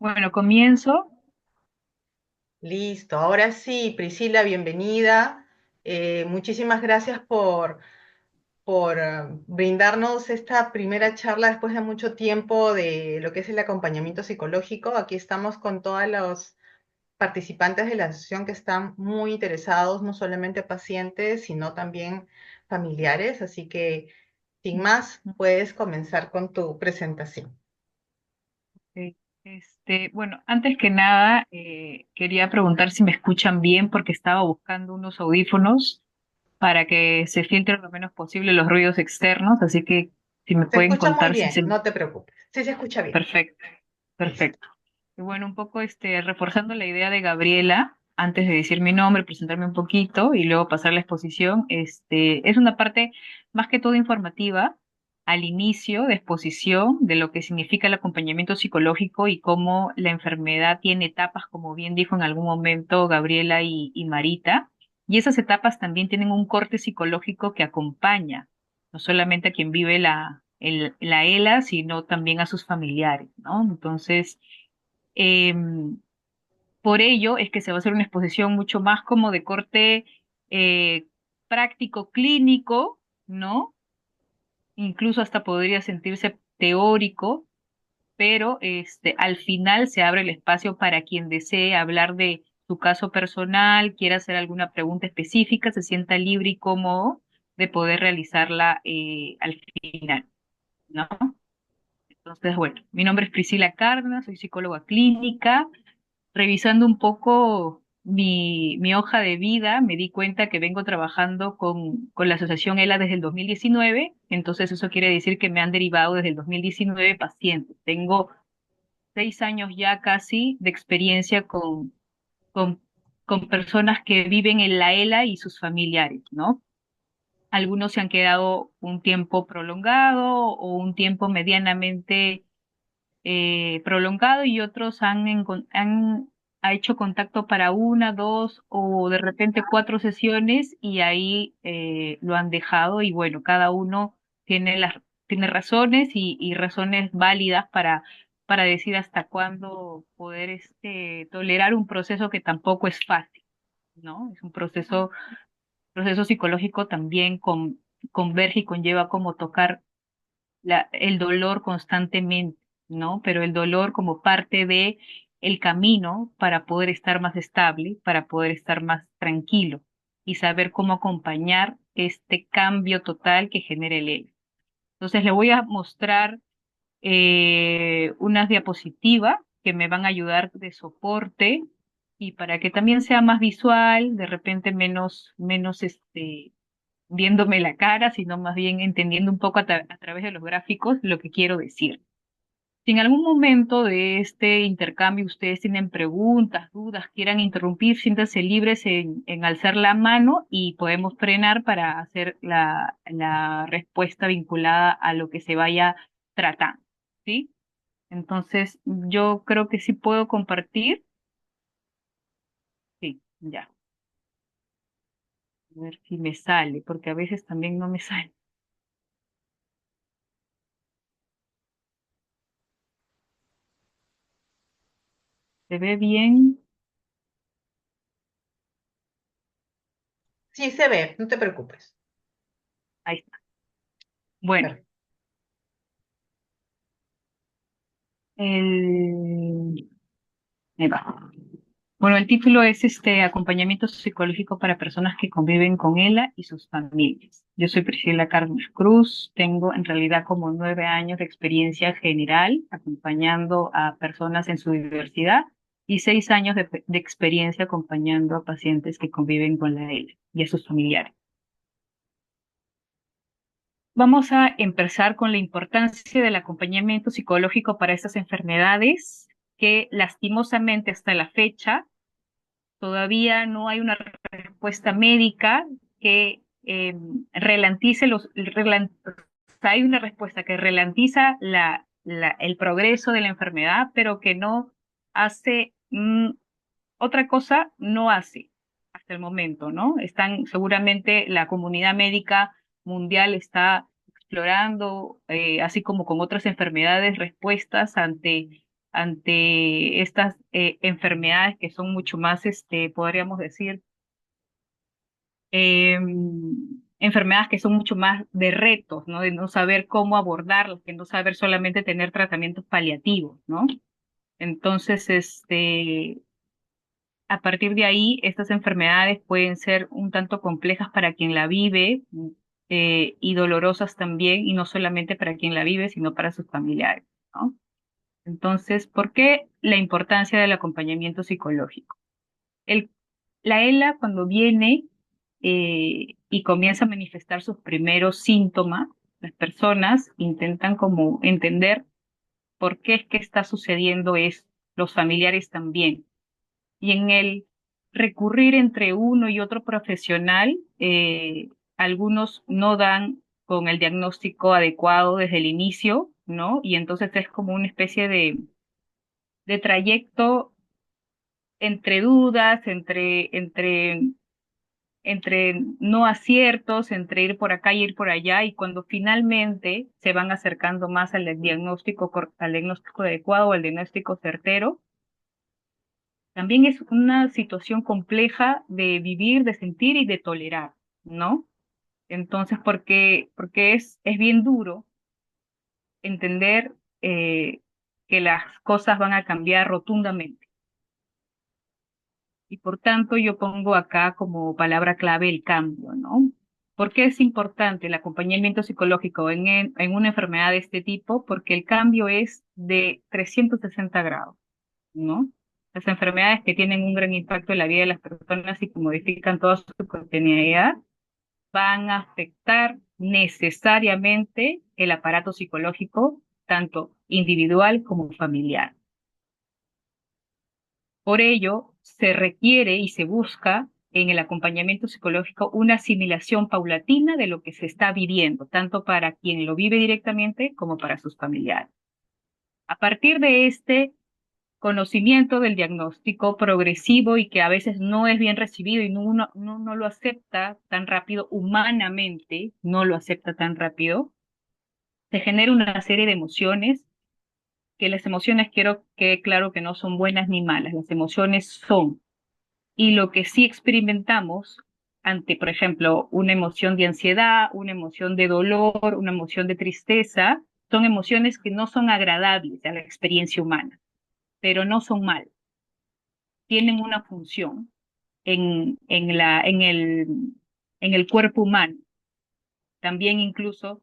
Bueno, comienzo. Listo, ahora sí, Priscila, bienvenida. Muchísimas gracias por brindarnos esta primera charla después de mucho tiempo de lo que es el acompañamiento psicológico. Aquí estamos con todos los participantes de la sesión que están muy interesados, no solamente pacientes, sino también familiares. Así que, sin más, puedes comenzar con tu presentación. Ok. Bueno, antes que nada, quería preguntar si me escuchan bien porque estaba buscando unos audífonos para que se filtren lo menos posible los ruidos externos, así que si me Se pueden escucha muy contar si bien, se... no te preocupes. Sí, se escucha bien. Perfecto, Listo. perfecto. Y bueno, un poco reforzando la idea de Gabriela, antes de decir mi nombre, presentarme un poquito y luego pasar la exposición, es una parte más que todo informativa al inicio de exposición de lo que significa el acompañamiento psicológico y cómo la enfermedad tiene etapas, como bien dijo en algún momento Gabriela y Marita, y esas etapas también tienen un corte psicológico que acompaña no solamente a quien vive la ELA, sino también a sus familiares, ¿no? Entonces, em, por ello es que se va a hacer una exposición mucho más como de corte eh, práctico, clínico, ¿no? Incluso hasta podría sentirse teórico, pero al final se abre el espacio para quien desee hablar de su caso personal, quiera hacer alguna pregunta específica, se sienta libre y cómodo de poder realizarla al final, ¿no? Entonces, bueno, mi nombre es Priscila Cárdenas, soy psicóloga clínica. Revisando un poco mi hoja de vida, me di cuenta que vengo trabajando con la Asociación ELA desde el 2019, entonces eso quiere decir que me han derivado desde el 2019 pacientes. Tengo 6 años ya casi de experiencia con, con personas que viven en la ELA y sus familiares, ¿no? Algunos se han quedado un tiempo prolongado o un tiempo medianamente prolongado y otros ha hecho contacto para una, dos o de repente 4 sesiones y ahí lo han dejado y bueno, cada uno tiene razones y razones válidas para decir hasta cuándo poder tolerar un proceso que tampoco es fácil, ¿no? Es un proceso psicológico también converge y conlleva como tocar el dolor constantemente, ¿no? Pero el dolor como parte de el camino para poder estar más estable, para poder estar más tranquilo y saber cómo acompañar este cambio total que genera el ego. Entonces le voy a mostrar unas diapositivas que me van a ayudar de soporte y para que también sea más visual, de repente menos viéndome la cara, sino más bien entendiendo un poco a través de los gráficos lo que quiero decir. Si en algún momento de este intercambio ustedes tienen preguntas, dudas, quieran interrumpir, siéntanse libres en alzar la mano y podemos frenar para hacer la respuesta vinculada a lo que se vaya tratando, ¿sí? Entonces, yo creo que sí puedo compartir. Sí, ya. A ver si me sale, porque a veces también no me sale. ¿Se ve bien? Sí, se ve, no te preocupes. Ahí está. Bueno, Perfecto. el... ahí va. Bueno, el título es Acompañamiento psicológico para personas que conviven con ELA y sus familias. Yo soy Priscila Carlos Cruz, tengo en realidad como 9 años de experiencia general acompañando a personas en su diversidad y 6 años de experiencia acompañando a pacientes que conviven con la ELA y a sus familiares. Vamos a empezar con la importancia del acompañamiento psicológico para estas enfermedades que lastimosamente hasta la fecha todavía no hay una respuesta médica que relantice o sea, hay una respuesta que relantiza el progreso de la enfermedad, pero que no hace otra cosa, no hace hasta el momento, ¿no? Seguramente la comunidad médica mundial está explorando, así como con otras enfermedades, respuestas ante estas enfermedades que son mucho más, podríamos decir, enfermedades que son mucho más de retos, ¿no? De no saber cómo abordarlas, que no saber solamente tener tratamientos paliativos, ¿no? Entonces, a partir de ahí, estas enfermedades pueden ser un tanto complejas para quien la vive, y dolorosas también, y no solamente para quien la vive, sino para sus familiares, ¿no? Entonces, ¿por qué la importancia del acompañamiento psicológico? El, la ELA, cuando viene y comienza a manifestar sus primeros síntomas, las personas intentan como entender por qué es que está sucediendo esto, los familiares también. Y en el recurrir entre uno y otro profesional, algunos no dan con el diagnóstico adecuado desde el inicio, ¿no? Y entonces es como una especie de trayecto entre dudas, entre no aciertos, entre ir por acá y ir por allá, y cuando finalmente se van acercando más al diagnóstico adecuado, al diagnóstico certero, también es una situación compleja de vivir, de sentir y de tolerar, ¿no? Entonces, porque es bien duro entender que las cosas van a cambiar rotundamente. Y por tanto, yo pongo acá como palabra clave el cambio, ¿no? ¿Por qué es importante el acompañamiento psicológico en una enfermedad de este tipo? Porque el cambio es de 360 grados, ¿no? Las enfermedades que tienen un gran impacto en la vida de las personas y que modifican toda su cotidianidad van a afectar necesariamente el aparato psicológico, tanto individual como familiar. Por ello, se requiere y se busca en el acompañamiento psicológico una asimilación paulatina de lo que se está viviendo, tanto para quien lo vive directamente como para sus familiares. A partir de este conocimiento del diagnóstico progresivo y que a veces no es bien recibido y uno no lo acepta tan rápido, humanamente no lo acepta tan rápido, se genera una serie de emociones, que las emociones quiero que claro que no son buenas ni malas, las emociones son. Y lo que sí experimentamos ante, por ejemplo, una emoción de ansiedad, una emoción de dolor, una emoción de tristeza, son emociones que no son agradables a la experiencia humana, pero no son malas, tienen una función en el cuerpo humano. También incluso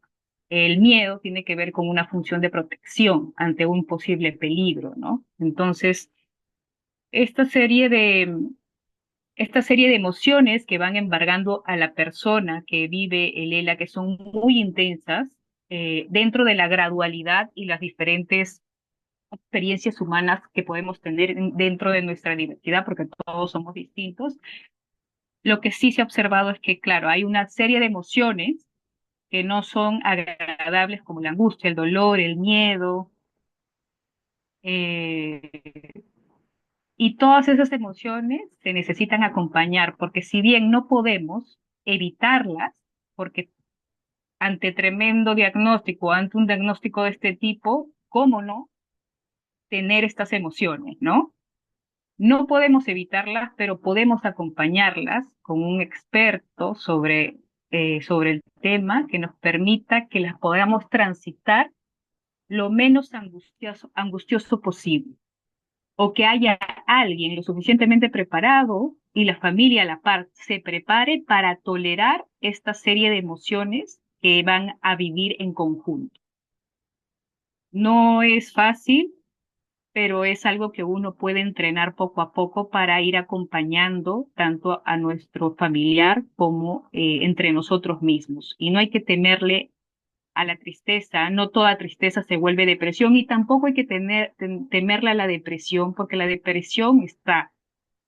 el miedo tiene que ver con una función de protección ante un posible peligro, ¿no? Entonces, esta serie de, esta serie de emociones que van embargando a la persona que vive el ELA, que son muy intensas, dentro de la gradualidad y las diferentes experiencias humanas que podemos tener dentro de nuestra diversidad, porque todos somos distintos, lo que sí se ha observado es que, claro, hay una serie de emociones que no son agradables como la angustia, el dolor, el miedo, eh, y todas esas emociones se necesitan acompañar, porque si bien no podemos evitarlas, porque ante tremendo diagnóstico, ante un diagnóstico de este tipo, ¿cómo no tener estas emociones, no? No podemos evitarlas, pero podemos acompañarlas con un experto sobre el tema que nos permita que las podamos transitar lo menos angustioso posible, o que haya alguien lo suficientemente preparado y la familia a la par se prepare para tolerar esta serie de emociones que van a vivir en conjunto. No es fácil, pero es algo que uno puede entrenar poco a poco para ir acompañando tanto a nuestro familiar como entre nosotros mismos. Y no hay que temerle a la tristeza, no toda tristeza se vuelve depresión y tampoco hay que temerle a la depresión, porque la depresión está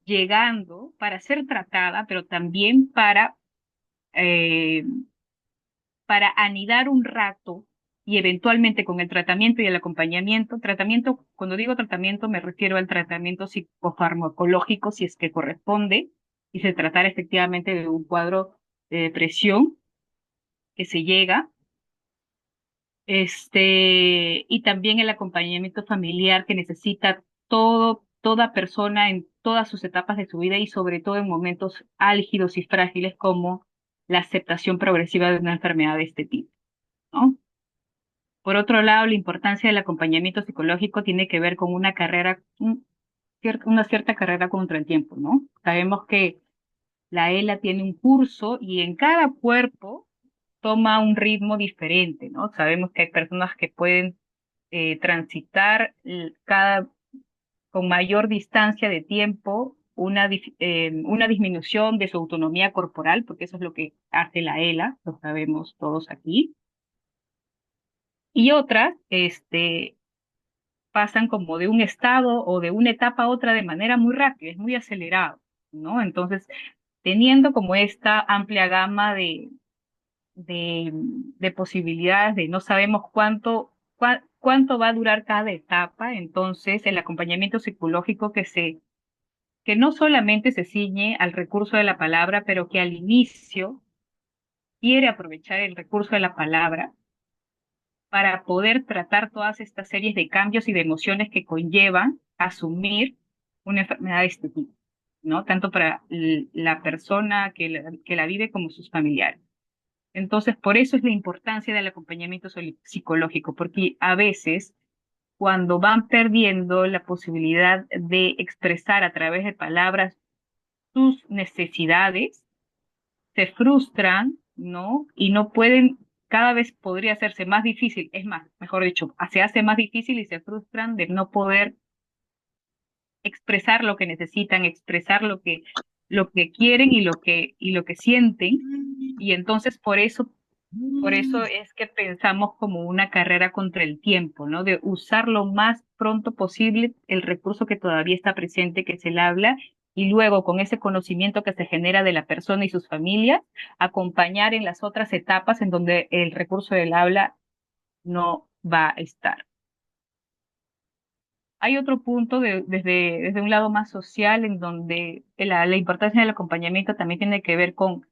llegando para ser tratada, pero también eh, para anidar un rato y eventualmente con el tratamiento y el acompañamiento, tratamiento, cuando digo tratamiento me refiero al tratamiento psicofarmacológico si es que corresponde y se tratara efectivamente de un cuadro de depresión que se llega. y también el acompañamiento familiar que necesita toda persona en todas sus etapas de su vida y sobre todo en momentos álgidos y frágiles como la aceptación progresiva de una enfermedad de este tipo, ¿no? Por otro lado, la importancia del acompañamiento psicológico tiene que ver con una carrera, una cierta carrera contra el tiempo, ¿no? Sabemos que la ELA tiene un curso y en cada cuerpo toma un ritmo diferente, ¿no? Sabemos que hay personas que pueden transitar con mayor distancia de tiempo una disminución de su autonomía corporal, porque eso es lo que hace la ELA, lo sabemos todos aquí, y otras, pasan como de un estado o de una etapa a otra de manera muy rápida, es muy acelerado, ¿no? Entonces, teniendo como esta amplia gama de posibilidades, de no sabemos cuánto va a durar cada etapa, entonces el acompañamiento psicológico que no solamente se ciñe al recurso de la palabra, pero que al inicio quiere aprovechar el recurso de la palabra para poder tratar todas estas series de cambios y de emociones que conllevan asumir una enfermedad de este tipo, ¿no? Tanto para la persona que la vive como sus familiares. Entonces, por eso es la importancia del acompañamiento psicológico, porque a veces cuando van perdiendo la posibilidad de expresar a través de palabras sus necesidades, se frustran, ¿no? Y no pueden, cada vez podría hacerse más difícil, es más, mejor dicho, se hace más difícil y se frustran de no poder expresar lo que necesitan, expresar lo que quieren y lo que sienten. Y entonces por eso es que pensamos como una carrera contra el tiempo, ¿no? De usar lo más pronto posible el recurso que todavía está presente, que es el habla, y luego con ese conocimiento que se genera de la persona y sus familias, acompañar en las otras etapas en donde el recurso del habla no va a estar. Hay otro punto desde un lado más social en donde la importancia del acompañamiento también tiene que ver con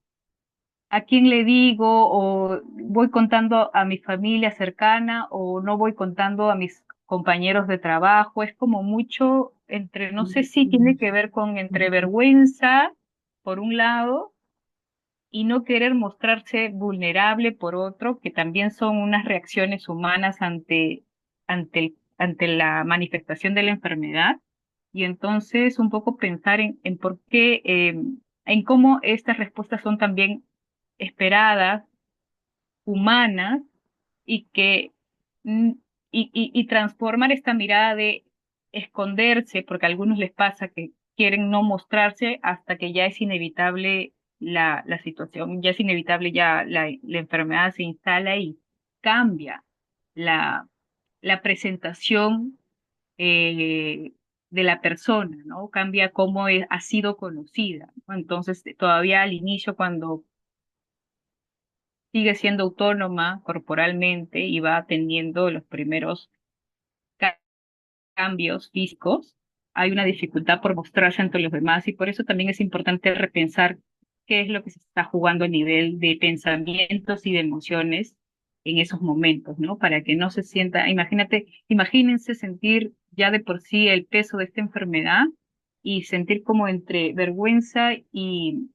a quién le digo o voy contando a mi familia cercana o no voy contando a mis compañeros de trabajo. Es como mucho entre, no sé si tiene que ver con entre vergüenza por un lado y no querer mostrarse vulnerable por otro, que también son unas reacciones humanas ante la manifestación de la enfermedad. Y entonces un poco pensar en por qué, en cómo estas respuestas son también esperadas, humanas, y que mm, y transformar esta mirada de esconderse, porque a algunos les pasa que quieren no mostrarse hasta que ya es inevitable la situación, ya es inevitable, ya la enfermedad se instala y cambia la, la presentación de la persona, ¿no? Cambia cómo ha sido conocida, ¿no? Entonces, todavía al inicio, cuando sigue siendo autónoma corporalmente y va teniendo los primeros ca- cambios físicos, hay una dificultad por mostrarse ante los demás y por eso también es importante repensar qué es lo que se está jugando a nivel de pensamientos y de emociones en esos momentos, ¿no? Para que no se sienta, imagínense sentir ya de por sí el peso de esta enfermedad y sentir como entre vergüenza y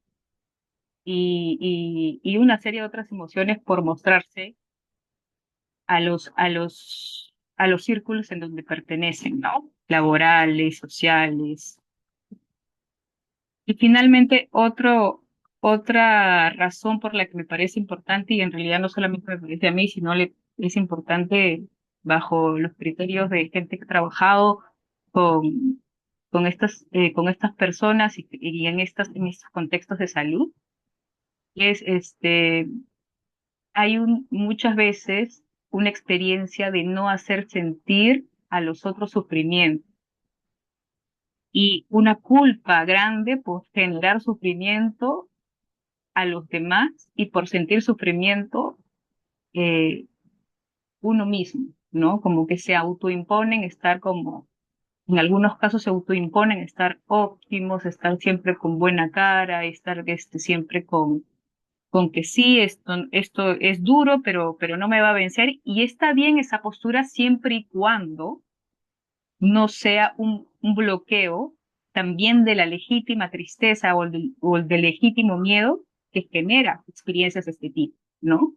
una serie de otras emociones por mostrarse a los círculos en donde pertenecen, ¿no? Laborales, sociales. Y finalmente, otra razón por la que me parece importante, y en realidad no solamente me parece a mí, sino es importante bajo los criterios de gente que ha trabajado con, con estas personas y en estos contextos de salud, es hay muchas veces una experiencia de no hacer sentir a los otros sufrimiento y una culpa grande por generar sufrimiento a los demás y por sentir sufrimiento eh, uno mismo, ¿no? Como que se autoimponen estar como, en algunos casos se autoimponen estar óptimos, estar siempre con buena cara, estar siempre con con que sí, esto es duro, pero no me va a vencer. Y está bien esa postura siempre y cuando no sea un bloqueo también de la legítima tristeza o el del legítimo miedo que genera experiencias de este tipo, ¿no?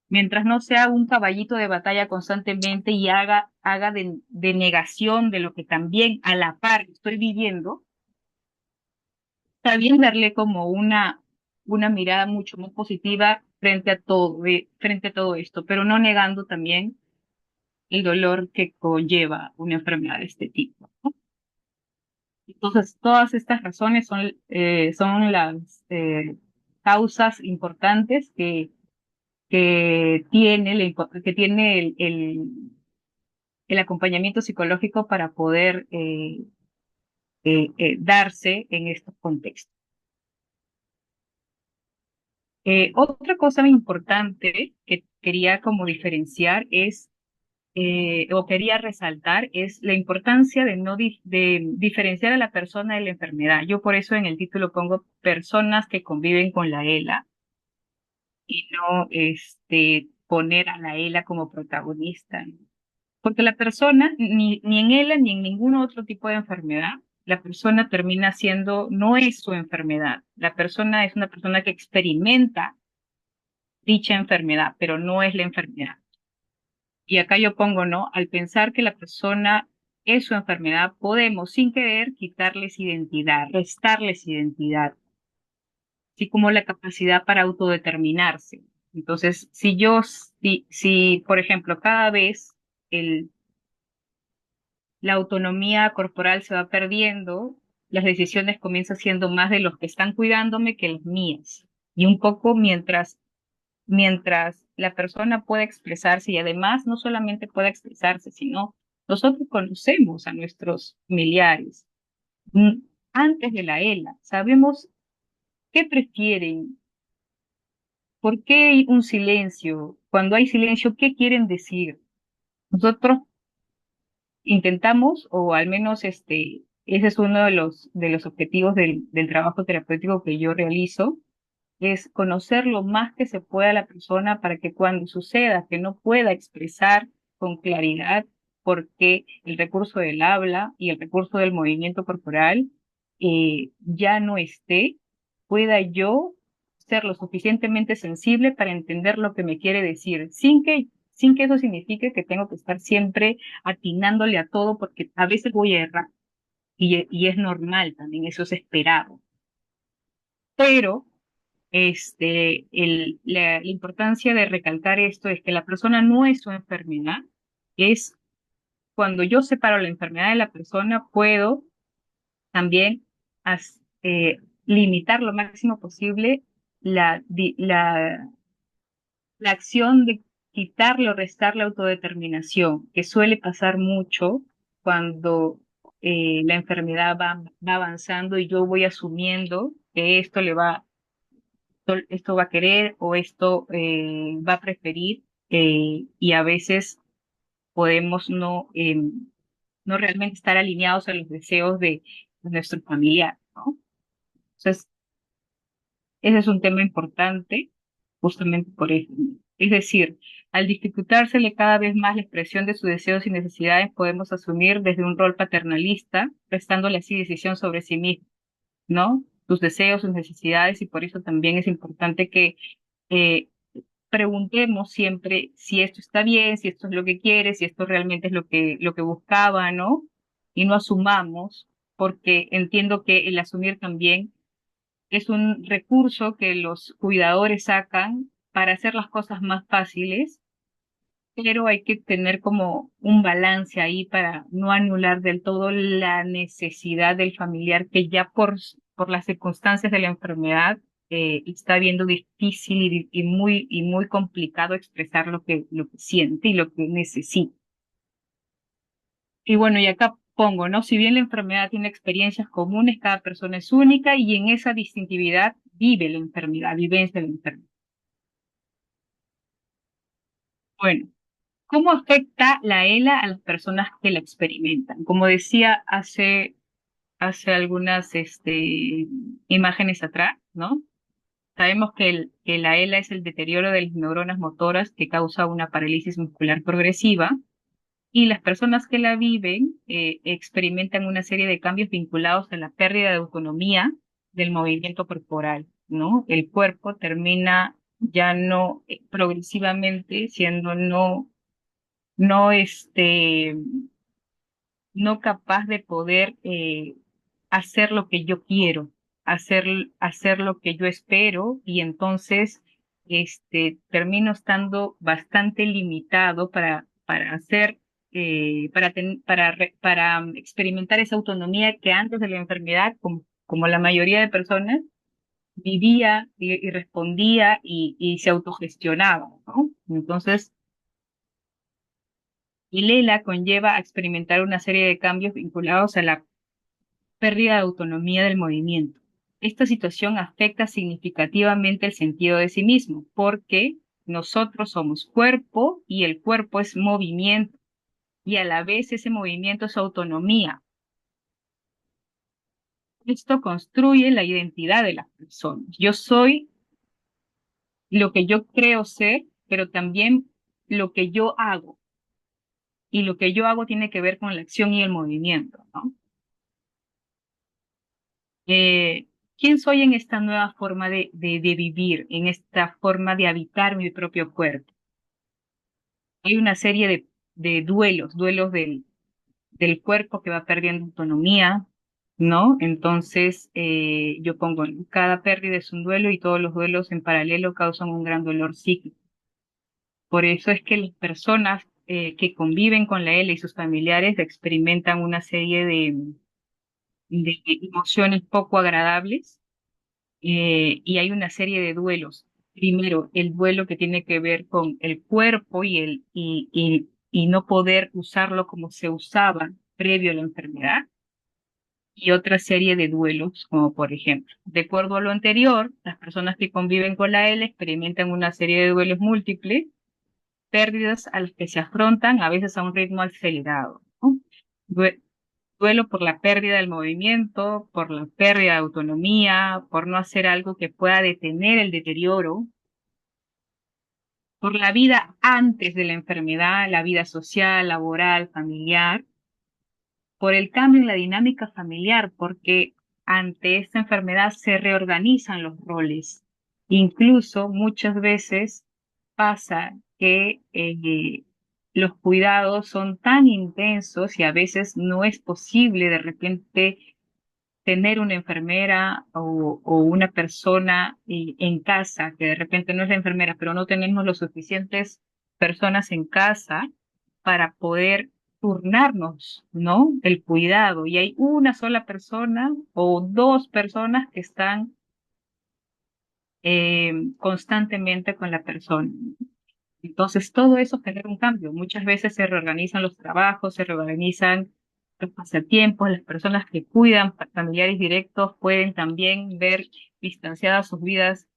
Mientras no sea un caballito de batalla constantemente y haga de negación de lo que también a la par estoy viviendo, está bien darle como una mirada mucho más positiva frente a todo esto, pero no negando también el dolor que conlleva una enfermedad de este tipo, ¿no? Entonces, todas estas razones son las causas importantes que tiene el acompañamiento psicológico para poder darse en estos contextos. Otra cosa muy importante que quería como diferenciar o quería resaltar es la importancia de no de diferenciar a la persona de la enfermedad. Yo por eso en el título pongo personas que conviven con la ELA y no poner a la ELA como protagonista. Porque la persona, ni en ELA ni en ningún otro tipo de enfermedad, la persona termina siendo, no es su enfermedad. La persona es una persona que experimenta dicha enfermedad, pero no es la enfermedad. Y acá yo pongo, ¿no? Al pensar que la persona es su enfermedad, podemos sin querer quitarles identidad, restarles identidad, así como la capacidad para autodeterminarse. Entonces, si, por ejemplo, cada vez el, la autonomía corporal se va perdiendo, las decisiones comienzan siendo más de los que están cuidándome que las mías. Y un poco mientras la persona pueda expresarse y además no solamente pueda expresarse, sino nosotros conocemos a nuestros familiares mm, antes de la ELA, sabemos qué prefieren, por qué hay un silencio, cuando hay silencio, qué quieren decir. Nosotros intentamos, o al menos ese es uno de los objetivos del trabajo terapéutico que yo realizo, es conocer lo más que se pueda a la persona para que cuando suceda que no pueda expresar con claridad porque el recurso del habla y el recurso del movimiento corporal ya no esté, pueda yo ser lo suficientemente sensible para entender lo que me quiere decir, sin que eso signifique que tengo que estar siempre atinándole a todo porque a veces voy a errar y es normal también, eso es esperado. Pero la importancia de recalcar esto es que la persona no es su enfermedad, es cuando yo separo la enfermedad de la persona, puedo también limitar lo máximo posible la acción de quitarle o restar la autodeterminación, que suele pasar mucho cuando la enfermedad va avanzando y yo voy asumiendo que esto va a querer o esto va a preferir y a veces podemos no realmente estar alineados a los deseos de nuestro familiar, ¿no? Entonces, ese es un tema importante justamente por eso. Es decir, al dificultársele cada vez más la expresión de sus deseos y necesidades, podemos asumir desde un rol paternalista, prestándole así decisión sobre sí mismo, ¿no? Sus deseos, sus necesidades, y por eso también es importante que eh, preguntemos siempre si esto está bien, si esto es lo que quiere, si esto realmente es lo que buscaba, ¿no? Y no asumamos, porque entiendo que el asumir también es un recurso que los cuidadores sacan para hacer las cosas más fáciles, pero hay que tener como un balance ahí para no anular del todo la necesidad del familiar que ya por las circunstancias de la enfermedad está viendo difícil y muy complicado expresar lo que siente y lo que necesita. Y bueno, y acá pongo, ¿no? Si bien la enfermedad tiene experiencias comunes, cada persona es única y en esa distintividad vive la enfermedad, vivencia la enfermedad. Bueno, ¿cómo afecta la ELA a las personas que la experimentan? Como decía hace algunas imágenes atrás, ¿no? Sabemos que la ELA es el deterioro de las neuronas motoras que causa una parálisis muscular progresiva y las personas que la viven experimentan una serie de cambios vinculados a la pérdida de autonomía del movimiento corporal, ¿no? El cuerpo termina ya no progresivamente siendo no, no capaz de poder hacer lo que yo quiero, hacer, hacer lo que yo espero y entonces termino estando bastante limitado para hacer, para experimentar esa autonomía que antes de la enfermedad, como la mayoría de personas, vivía y respondía y se autogestionaba, ¿no? Entonces, el ELA conlleva a experimentar una serie de cambios vinculados a la pérdida de autonomía del movimiento. Esta situación afecta significativamente el sentido de sí mismo, porque nosotros somos cuerpo y el cuerpo es movimiento, y a la vez ese movimiento es autonomía. Esto construye la identidad de las personas. Yo soy lo que yo creo ser, pero también lo que yo hago. Y lo que yo hago tiene que ver con la acción y el movimiento, ¿no? eh, ¿Quién soy en esta nueva forma de vivir, en esta forma de habitar mi propio cuerpo? Hay una serie de duelos del cuerpo que va perdiendo autonomía, ¿no? Entonces, yo pongo, cada pérdida es un duelo y todos los duelos en paralelo causan un gran dolor psíquico. Por eso es que las personas que conviven con la L y sus familiares experimentan una serie de emociones poco agradables y hay una serie de duelos. Primero, el duelo que tiene que ver con el cuerpo y no poder usarlo como se usaba previo a la enfermedad, y otra serie de duelos, como por ejemplo, de acuerdo a lo anterior, las personas que conviven con la L experimentan una serie de duelos múltiples, pérdidas a las que se afrontan a veces a un ritmo acelerado, ¿no? Duelo por la pérdida del movimiento, por la pérdida de autonomía, por no hacer algo que pueda detener el deterioro, por la vida antes de la enfermedad, la vida social, laboral, familiar, por el cambio en la dinámica familiar, porque ante esta enfermedad se reorganizan los roles. Incluso muchas veces pasa que los cuidados son tan intensos y a veces no es posible de repente tener una enfermera o una persona en casa, que de repente no es la enfermera, pero no tenemos lo suficientes personas en casa para poder turnarnos, ¿no? El cuidado. Y hay una sola persona o dos personas que están constantemente con la persona. Entonces, todo eso genera un cambio. Muchas veces se reorganizan los trabajos, se reorganizan los pasatiempos, las personas que cuidan familiares directos pueden también ver distanciadas sus vidas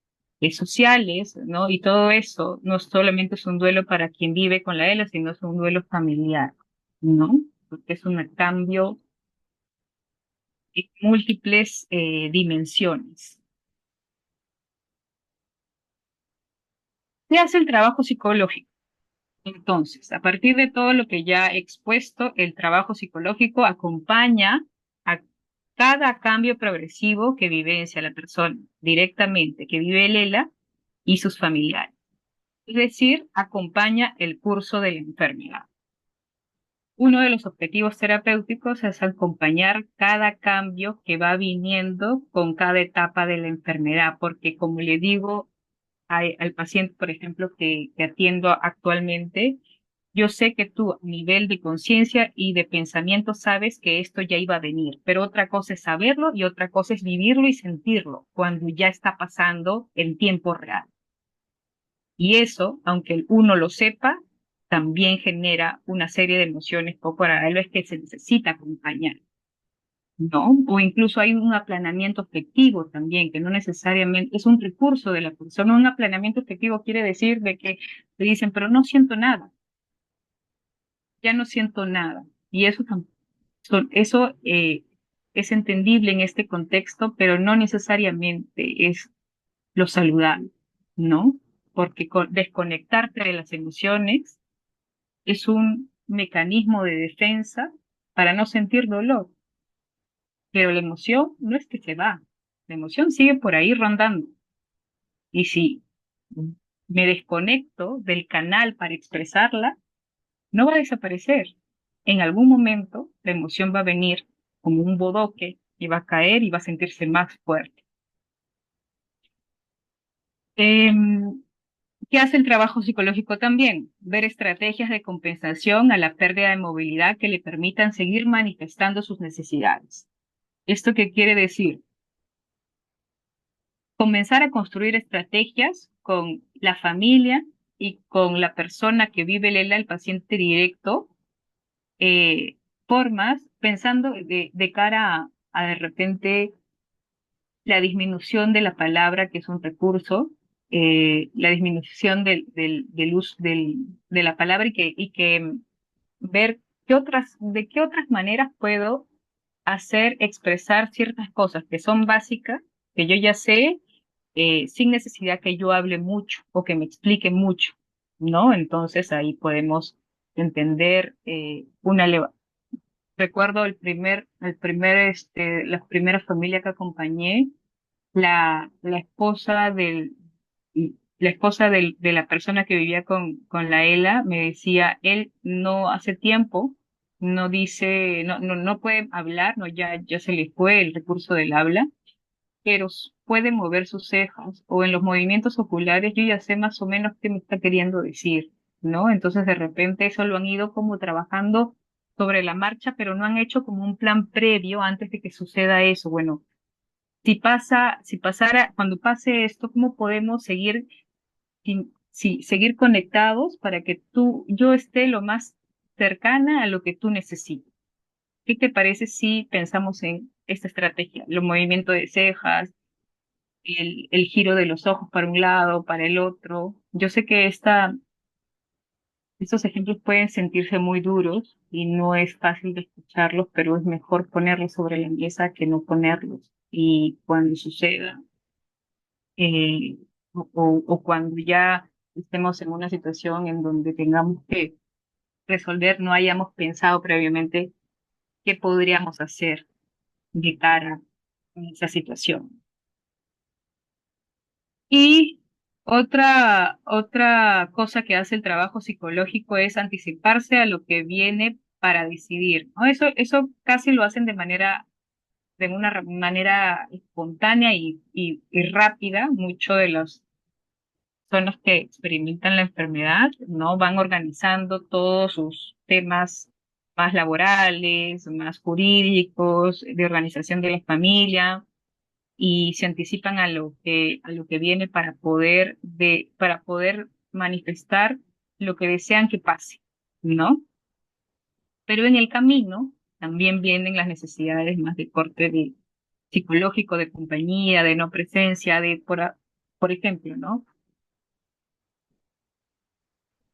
sociales, ¿no? Y todo eso no solamente es un duelo para quien vive con la ELA, sino es un duelo familiar, ¿no? Porque es un cambio en múltiples dimensiones. Se hace el trabajo psicológico. Entonces, a partir de todo lo que ya he expuesto, el trabajo psicológico acompaña a cada cambio progresivo que vivencia la persona directamente, que vive el ELA y sus familiares. Es decir, acompaña el curso de la enfermedad. Uno de los objetivos terapéuticos es acompañar cada cambio que va viniendo con cada etapa de la enfermedad, porque como le digo al paciente, por ejemplo, que atiendo actualmente, yo sé que tú a nivel de conciencia y de pensamiento sabes que esto ya iba a venir, pero otra cosa es saberlo y otra cosa es vivirlo y sentirlo cuando ya está pasando en tiempo real. Y eso, aunque uno lo sepa, también genera una serie de emociones poco agradables que se necesita acompañar, ¿no? O incluso hay un aplanamiento afectivo también, que no necesariamente es un recurso de la persona. Un aplanamiento afectivo quiere decir de que te dicen, pero no siento nada, ya no siento nada. Y eso es entendible en este contexto, pero no necesariamente es. lo saludable, ¿no? Porque desconectarte de las emociones es un mecanismo de defensa para no sentir dolor, pero la emoción no es que se va, la emoción sigue por ahí rondando. Y si me desconecto del canal para expresarla, no va a desaparecer. En algún momento la emoción va a venir como un bodoque y va a caer y va a sentirse más fuerte. Em, ¿Qué hace el trabajo psicológico también? Ver estrategias de compensación a la pérdida de movilidad que le permitan seguir manifestando sus necesidades. ¿Esto qué quiere decir? Comenzar a construir estrategias con la familia y con la persona que vive el ELA, el paciente directo, formas pensando de cara a de repente la disminución de la palabra, que es un recurso, la disminución del uso de la palabra y que ver de qué otras maneras puedo hacer expresar ciertas cosas que son básicas, que yo ya sé, sin necesidad que yo hable mucho o que me explique mucho, ¿no? Entonces ahí podemos entender recuerdo la primera familia que acompañé, la esposa de la persona que vivía con la ELA me decía, él no hace tiempo, no dice, no puede hablar, no, ya se le fue el recurso del habla, pero puede mover sus cejas o en los movimientos oculares yo ya sé más o menos qué me está queriendo decir, ¿no? Entonces de repente eso lo han ido como trabajando sobre la marcha, pero no han hecho como un plan previo antes de que suceda eso. Bueno, si pasara, cuando pase esto, ¿cómo podemos seguir, seguir conectados para que yo esté lo más cercana a lo que tú necesitas? ¿Qué te parece si pensamos en esta estrategia? Los movimientos de cejas, el giro de los ojos para un lado, para el otro. Yo sé que estos ejemplos pueden sentirse muy duros y no es fácil de escucharlos, pero es mejor ponerlos sobre la mesa que no ponerlos. Y cuando suceda, eh, o cuando ya estemos en una situación en donde tengamos que resolver, no hayamos pensado previamente qué podríamos hacer de cara a esa situación. Y otra cosa que hace el trabajo psicológico es anticiparse a lo que viene para decidir, ¿no? Eso casi lo hacen de una manera espontánea y rápida. Muchos de los son los que experimentan la enfermedad, ¿no? Van organizando todos sus temas más laborales, más jurídicos, de organización de la familia y se anticipan a lo que viene para poder manifestar lo que desean que pase, ¿no? Pero en el camino también vienen las necesidades más de corte de psicológico, de compañía, de no presencia, por ejemplo, ¿no?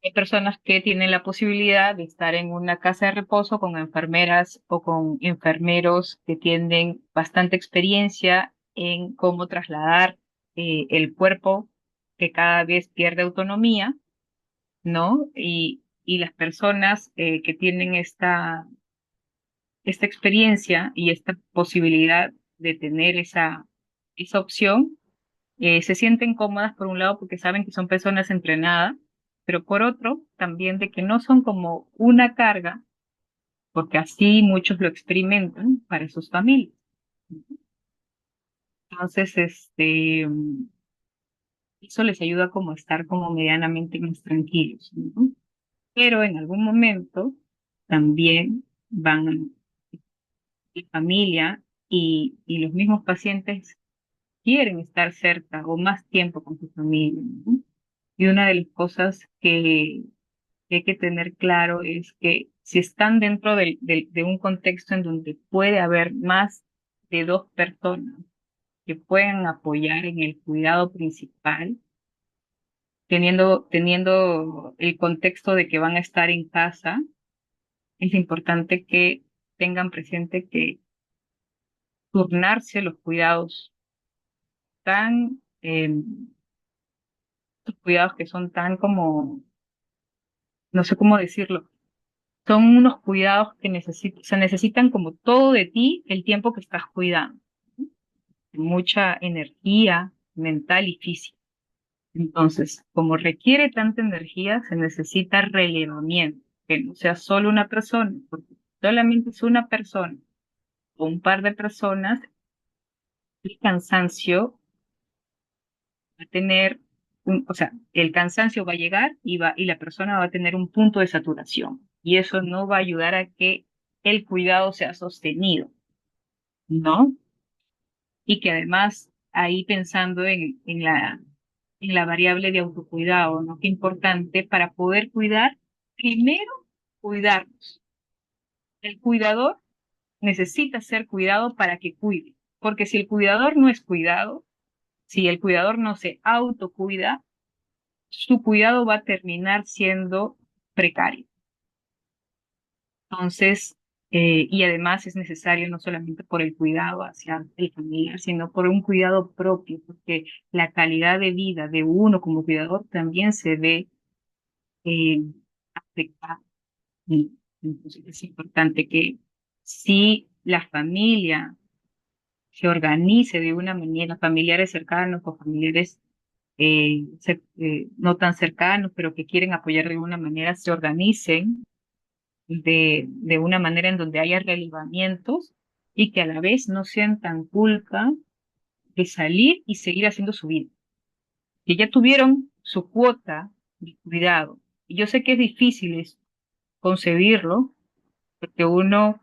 Hay personas que tienen la posibilidad de estar en una casa de reposo con enfermeras o con enfermeros que tienen bastante experiencia en cómo trasladar el cuerpo que cada vez pierde autonomía, ¿no? Y las personas que tienen esta experiencia y esta posibilidad de tener esa opción se sienten cómodas por un lado porque saben que son personas entrenadas, pero por otro también de que no son como una carga, porque así muchos lo experimentan para sus familias. Entonces, eso les ayuda como a estar como medianamente más tranquilos, ¿no? Pero en algún momento también van la familia y los mismos pacientes quieren estar cerca o más tiempo con su familia, ¿no? Y una de las cosas que hay que tener claro es que si están dentro de un contexto en donde puede haber más de dos personas que puedan apoyar en el cuidado principal, teniendo el contexto de que van a estar en casa, es importante que tengan presente que turnarse los cuidados tan estos cuidados que son tan como, no sé cómo decirlo, son unos cuidados que se necesitan como todo de ti el tiempo que estás cuidando, mucha energía mental y física. Entonces, como requiere tanta energía, se necesita relevamiento, que no sea solo una persona, porque solamente es una persona o un par de personas, el cansancio va a tener o sea, el cansancio va a llegar y la persona va a tener un punto de saturación. Y eso no va a ayudar a que el cuidado sea sostenido, ¿no? Y que además, ahí pensando en la variable de autocuidado, ¿no? Qué importante para poder cuidar, primero, cuidarnos. El cuidador necesita ser cuidado para que cuide, porque si el cuidador no es cuidado, si el cuidador no se autocuida, su cuidado va a terminar siendo precario. Entonces, y además es necesario no solamente por el cuidado hacia el familiar, sino por un cuidado propio, porque la calidad de vida de uno como cuidador también se ve eh, afectada. Y entonces es importante que si la familia se organice de una manera, familiares cercanos o familiares no tan cercanos, pero que quieren apoyar de alguna manera, se organicen de una manera en donde haya relevamientos y que a la vez no sientan culpa de salir y seguir haciendo su vida. Que ya tuvieron su cuota de cuidado. Y yo sé que es difícil concebirlo, porque uno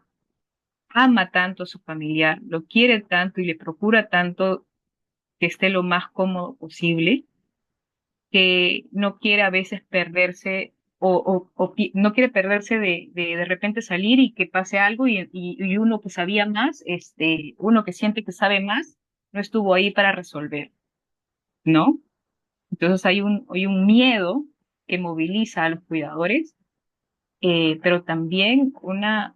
ama tanto a su familiar, lo quiere tanto y le procura tanto que esté lo más cómodo posible, que no quiere a veces perderse no quiere perderse de repente salir y que pase algo y uno que sabía más, uno que siente que sabe más, no estuvo ahí para resolver, ¿no? Entonces hay un miedo que moviliza a los cuidadores, pero también una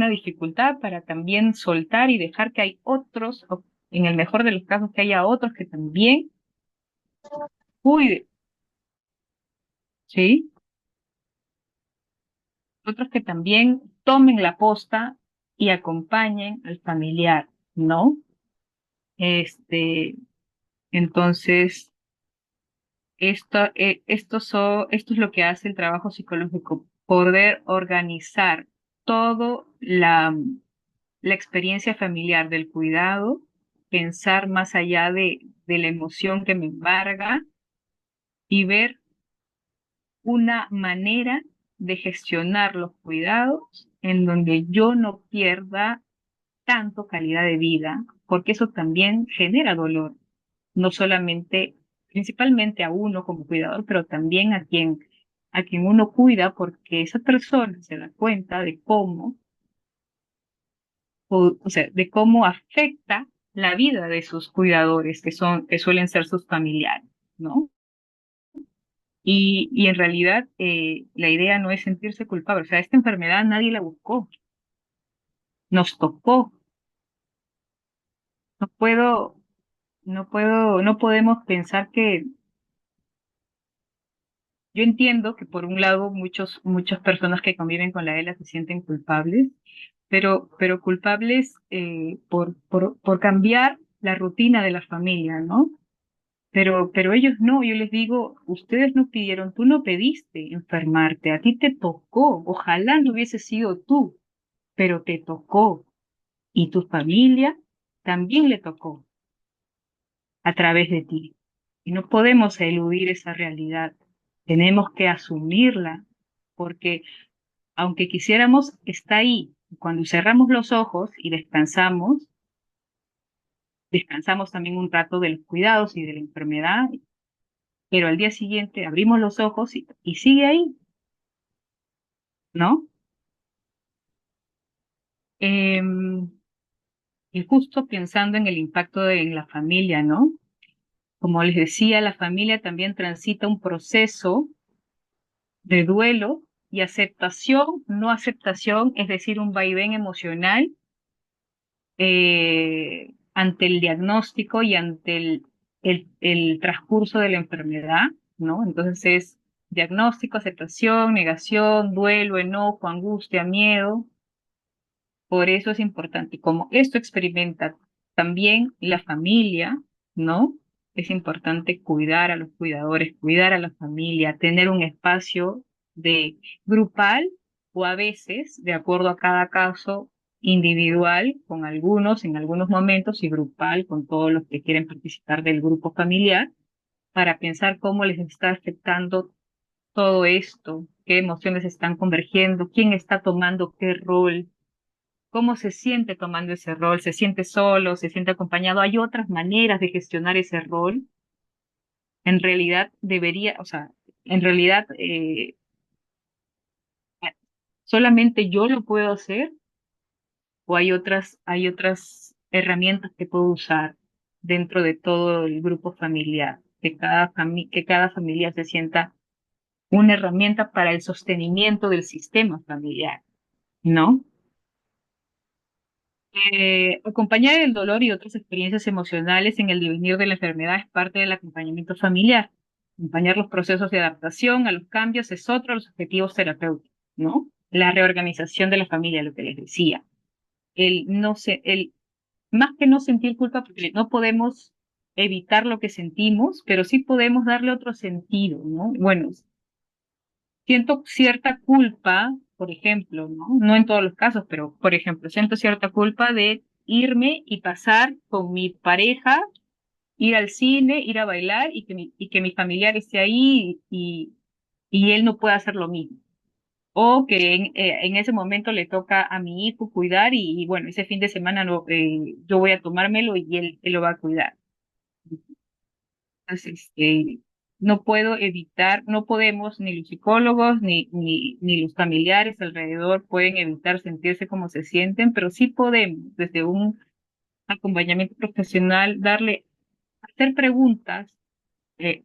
dificultad para también soltar y dejar que hay otros, o en el mejor de los casos, que haya otros que también cuiden, ¿sí? Otros que también tomen la posta y acompañen al familiar, ¿no? Este, entonces, esto es lo que hace el trabajo psicológico, poder organizar todo la experiencia familiar del cuidado, pensar más allá de la emoción que me embarga y ver una manera de gestionar los cuidados en donde yo no pierda tanto calidad de vida, porque eso también genera dolor, no solamente, principalmente a uno como cuidador, pero también a quien uno cuida, porque esa persona se da cuenta de cómo, o sea, de cómo afecta la vida de sus cuidadores, que suelen ser sus familiares, ¿no? Y en realidad la idea no es sentirse culpable, o sea, esta enfermedad nadie la buscó, nos tocó. No puedo, no podemos pensar que, yo entiendo que por un lado muchas personas que conviven con la ELA se sienten culpables, pero culpables por cambiar la rutina de la familia, ¿no? Pero ellos no, yo les digo, ustedes no pidieron, tú no pediste enfermarte, a ti te tocó, ojalá no hubiese sido tú, pero te tocó y tu familia también le tocó a través de ti. Y no podemos eludir esa realidad. Tenemos que asumirla porque aunque quisiéramos, está ahí. Cuando cerramos los ojos y descansamos también un rato de los cuidados y de la enfermedad, pero al día siguiente abrimos los ojos y sigue ahí, ¿no? Em, y justo pensando en el impacto en la familia, ¿no? Como les decía, la familia también transita un proceso de duelo y aceptación, no aceptación, es decir, un vaivén emocional ante el diagnóstico y ante el transcurso de la enfermedad, ¿no? Entonces es diagnóstico, aceptación, negación, duelo, enojo, angustia, miedo. Por eso es importante, como esto experimenta también la familia, ¿no? Es importante cuidar a los cuidadores, cuidar a la familia, tener un espacio de grupal o a veces, de acuerdo a cada caso, individual con algunos en algunos momentos y grupal con todos los que quieren participar del grupo familiar para pensar cómo les está afectando todo esto, qué emociones están convergiendo, quién está tomando qué rol, cómo se siente tomando ese rol, se siente solo, se siente acompañado. Hay otras maneras de gestionar ese rol. En realidad debería, o sea, en realidad solamente yo lo puedo hacer o hay otras herramientas que puedo usar dentro de todo el grupo familiar, que cada familia se sienta una herramienta para el sostenimiento del sistema familiar, ¿no? Acompañar el dolor y otras experiencias emocionales en el devenir de la enfermedad es parte del acompañamiento familiar. Acompañar los procesos de adaptación a los cambios es otro de los objetivos terapéuticos, ¿no? La reorganización de la familia, lo que les decía. El no se, el, más que no sentir culpa, porque no podemos evitar lo que sentimos, pero sí podemos darle otro sentido, ¿no? Bueno, siento cierta culpa, por ejemplo, ¿no? No en todos los casos, pero por ejemplo, siento cierta culpa de irme y pasar con mi pareja, ir al cine, ir a bailar y que mi familiar esté ahí y él no pueda hacer lo mismo. O que en ese momento le toca a mi hijo cuidar y bueno, ese fin de semana no, yo voy a tomármelo y él lo va a cuidar. Entonces, no puedo evitar, no podemos, ni los psicólogos, ni los familiares alrededor pueden evitar sentirse como se sienten, pero sí podemos, desde un acompañamiento profesional, hacer preguntas,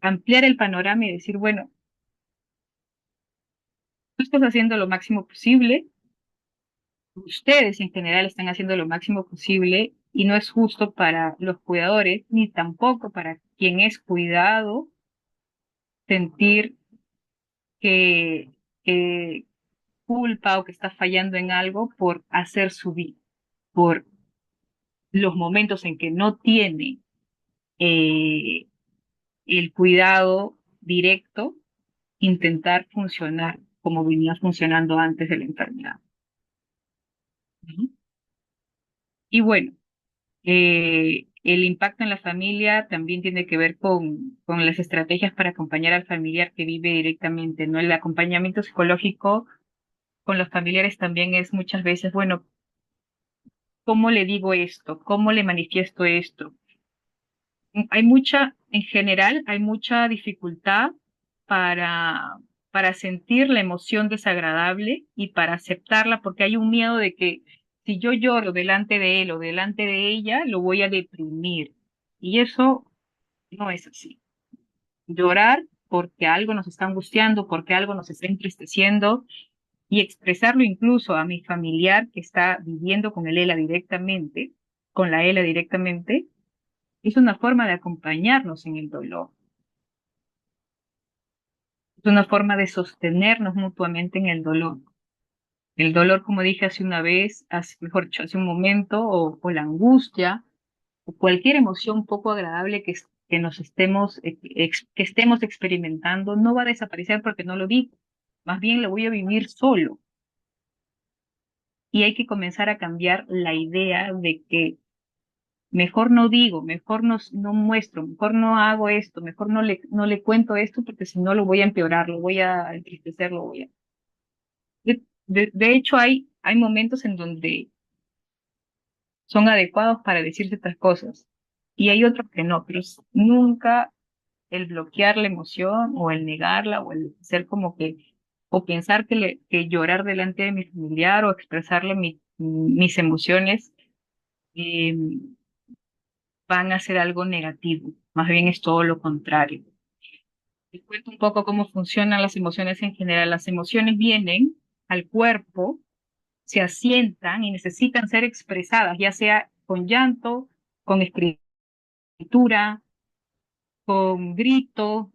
ampliar el panorama y decir, bueno, tú estás haciendo lo máximo posible, ustedes en general están haciendo lo máximo posible y no es justo para los cuidadores, ni tampoco para quien es cuidado sentir que, que culpa o que está fallando en algo por hacer su vida, por los momentos en que no tiene eh, el cuidado directo, intentar funcionar como venía funcionando antes de la enfermedad. ¿No? Y bueno, el impacto en la familia también tiene que ver con las estrategias para acompañar al familiar que vive directamente, ¿no? El acompañamiento psicológico con los familiares también es muchas veces, bueno, ¿cómo le digo esto? ¿Cómo le manifiesto esto? En general, hay mucha dificultad para, para sentir la emoción desagradable y para aceptarla, porque hay un miedo de que si yo lloro delante de él o delante de ella, lo voy a deprimir. Y eso no es así. Llorar porque algo nos está angustiando, porque algo nos está entristeciendo y expresarlo incluso a mi familiar que está viviendo con el ELA directamente, con la ELA directamente, es una forma de acompañarnos en el dolor, es una forma de sostenernos mutuamente en el dolor. El dolor, como dije hace una vez, mejor dicho, hace un momento, o la angustia, o cualquier emoción poco agradable que nos que estemos experimentando, no va a desaparecer porque no lo vi. Más bien lo voy a vivir solo. Y hay que comenzar a cambiar la idea de que mejor no digo, mejor no muestro, mejor no hago esto, mejor no le cuento esto porque si no lo voy a empeorar, lo voy a entristecer, lo voy a... De hecho, hay momentos en donde son adecuados para decir ciertas cosas y hay otros que no, pero nunca el bloquear la emoción o el negarla o el ser como que, o pensar que llorar delante de mi familiar o expresarle mis emociones eh, van a ser algo negativo. Más bien es todo lo contrario. Te cuento un poco cómo funcionan las emociones en general. Las emociones vienen al cuerpo, se asientan y necesitan ser expresadas, ya sea con llanto, con escritura, con grito,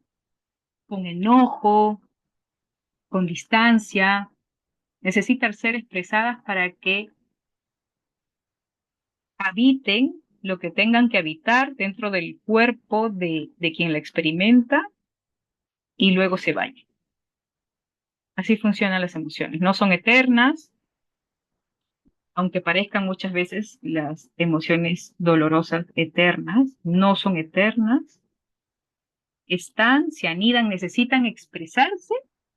con enojo, con distancia. Necesitan ser expresadas para que habiten lo que tengan que habitar dentro del cuerpo de quien la experimenta y luego se vayan. Así funcionan las emociones. No son eternas, aunque parezcan muchas veces las emociones dolorosas eternas, no son eternas. Están, se anidan, necesitan expresarse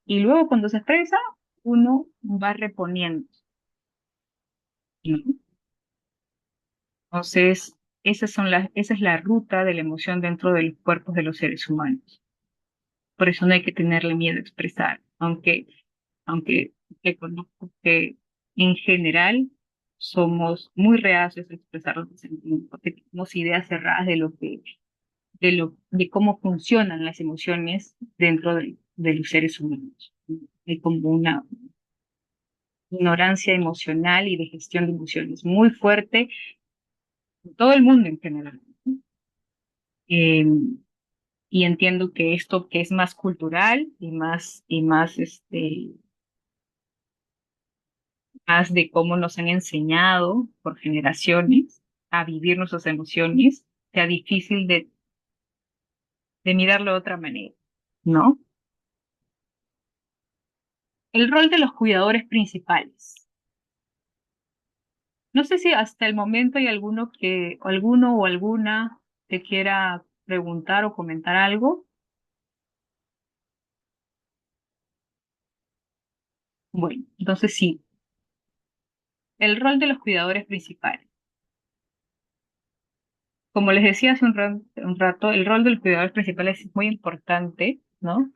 y luego cuando se expresa, uno va reponiendo, ¿no? Entonces, esa es la ruta de la emoción dentro de los cuerpos de los seres humanos. Por eso no hay que tenerle miedo a expresar, aunque reconozco que en general somos muy reacios a expresar lo que sentimos, porque tenemos ideas cerradas de cómo funcionan las emociones dentro de los seres humanos. Hay como una ignorancia emocional y de gestión de emociones muy fuerte en todo el mundo en general. Eh, y entiendo que esto que es más cultural más de cómo nos han enseñado por generaciones a vivir nuestras emociones, sea difícil de mirarlo de otra manera, ¿no? El rol de los cuidadores principales. No sé si hasta el momento hay alguno o alguna que quiera preguntar o comentar algo. Bueno, entonces sí, el rol de los cuidadores principales. Como les decía hace un rato, el rol de los cuidadores principales es muy importante, ¿no?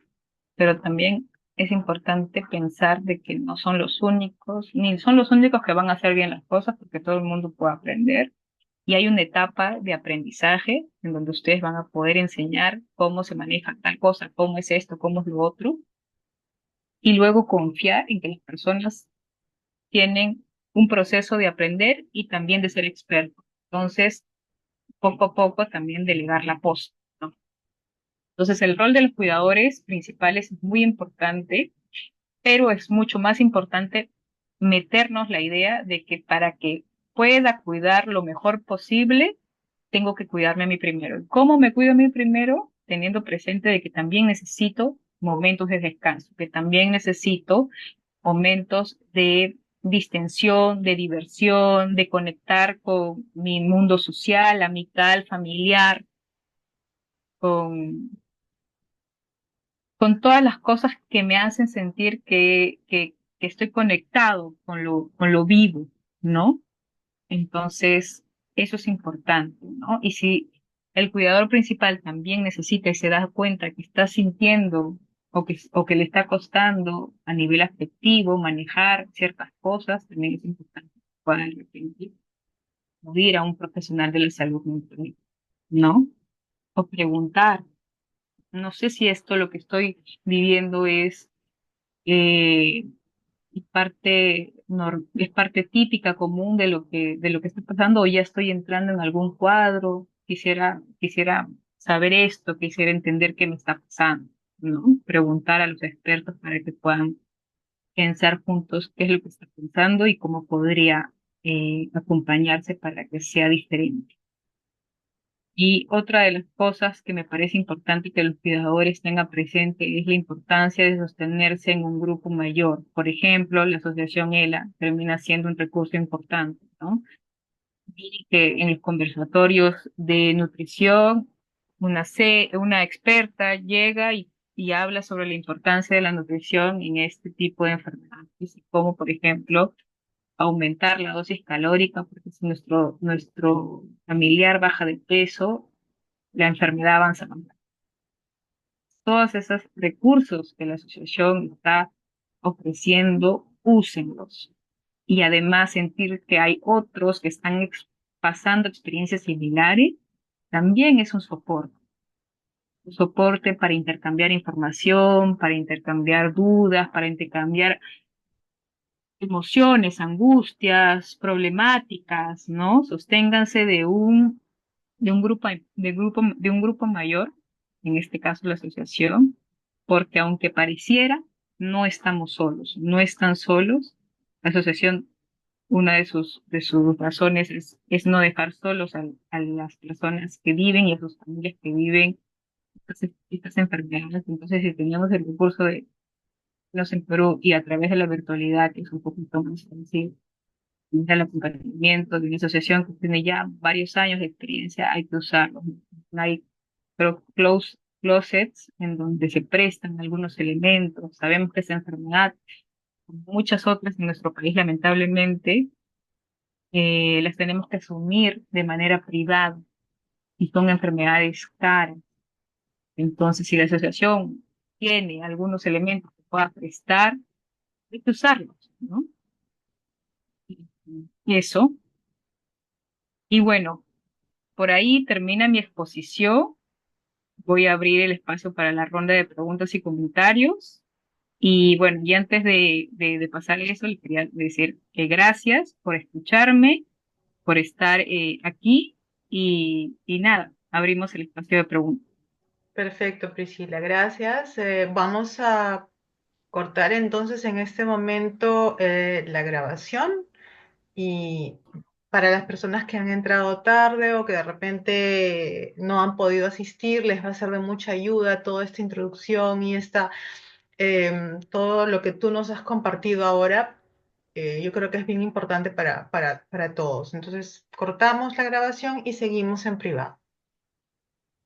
Pero también es importante pensar de que no son los únicos, ni son los únicos que van a hacer bien las cosas, porque todo el mundo puede aprender. Y hay una etapa de aprendizaje en donde ustedes van a poder enseñar cómo se maneja tal cosa, cómo es esto, cómo es lo otro, y luego confiar en que las personas tienen un proceso de aprender y también de ser expertos. Entonces, poco a poco también delegar la posta, ¿no? Entonces, el rol de los cuidadores principales es muy importante, pero es mucho más importante meternos la idea de que para que pueda cuidar lo mejor posible, tengo que cuidarme a mí primero. ¿Cómo me cuido a mí primero? Teniendo presente de que también necesito momentos de descanso, que también necesito momentos de distensión, de diversión, de conectar con mi mundo social, amical, familiar, con con todas las cosas que me hacen sentir que estoy conectado con lo vivo, ¿no? Entonces, eso es importante, ¿no? Y si el cuidador principal también necesita y se da cuenta que está sintiendo o que le está costando a nivel afectivo manejar ciertas cosas, también es importante que pueda de repente acudir a un profesional de la salud mental, ¿no? O preguntar, no sé si esto lo que estoy viviendo eh, es parte típica, común de lo que está pasando, o ya estoy entrando en algún cuadro, quisiera saber esto, quisiera entender qué me está pasando, ¿no? Preguntar a los expertos para que puedan pensar juntos qué es lo que está pensando y cómo podría acompañarse para que sea diferente. Y otra de las cosas que me parece importante que los cuidadores tengan presente es la importancia de sostenerse en un grupo mayor. Por ejemplo, la asociación ELA termina siendo un recurso importante, ¿no? Y que en los conversatorios de nutrición, una experta llega y habla sobre la importancia de la nutrición en este tipo de enfermedades y cómo, por ejemplo, aumentar la dosis calórica, porque si nuestro familiar baja de peso, la enfermedad avanza más rápido. Todos esos recursos que la asociación está ofreciendo, úsenlos. Y además sentir que hay otros que están pasando experiencias similares, también es un soporte para intercambiar información, para intercambiar dudas, para intercambiar emociones, angustias, problemáticas, ¿no? Sosténganse de un de un grupo mayor, en este caso la asociación, porque aunque pareciera, no estamos solos, no están solos. La asociación, una de sus razones es no dejar solos a las personas que viven y a sus familias que viven estas enfermedades. Entonces, si teníamos el recurso de los en Perú y a través de la virtualidad, que es un poquito más sencillo, el acompañamiento de una asociación que tiene ya varios años de experiencia, hay que usarlo. Hay closets en donde se prestan algunos elementos. Sabemos que esa enfermedad, como muchas otras en nuestro país, lamentablemente, las tenemos que asumir de manera privada y son enfermedades caras. Entonces, si la asociación tiene algunos elementos que pueda prestar, hay que usarlos, ¿no? Y eso. Y bueno, por ahí termina mi exposición. Voy a abrir el espacio para la ronda de preguntas y comentarios. Y bueno, y antes de pasar eso, le quería decir que gracias por escucharme, por estar aquí y nada, abrimos el espacio de preguntas. Perfecto, Priscila, gracias. Vamos a cortar entonces en este momento la grabación y para las personas que han entrado tarde o que de repente no han podido asistir, les va a ser de mucha ayuda toda esta introducción y todo lo que tú nos has compartido ahora. Yo creo que es bien importante para todos. Entonces, cortamos la grabación y seguimos en privado.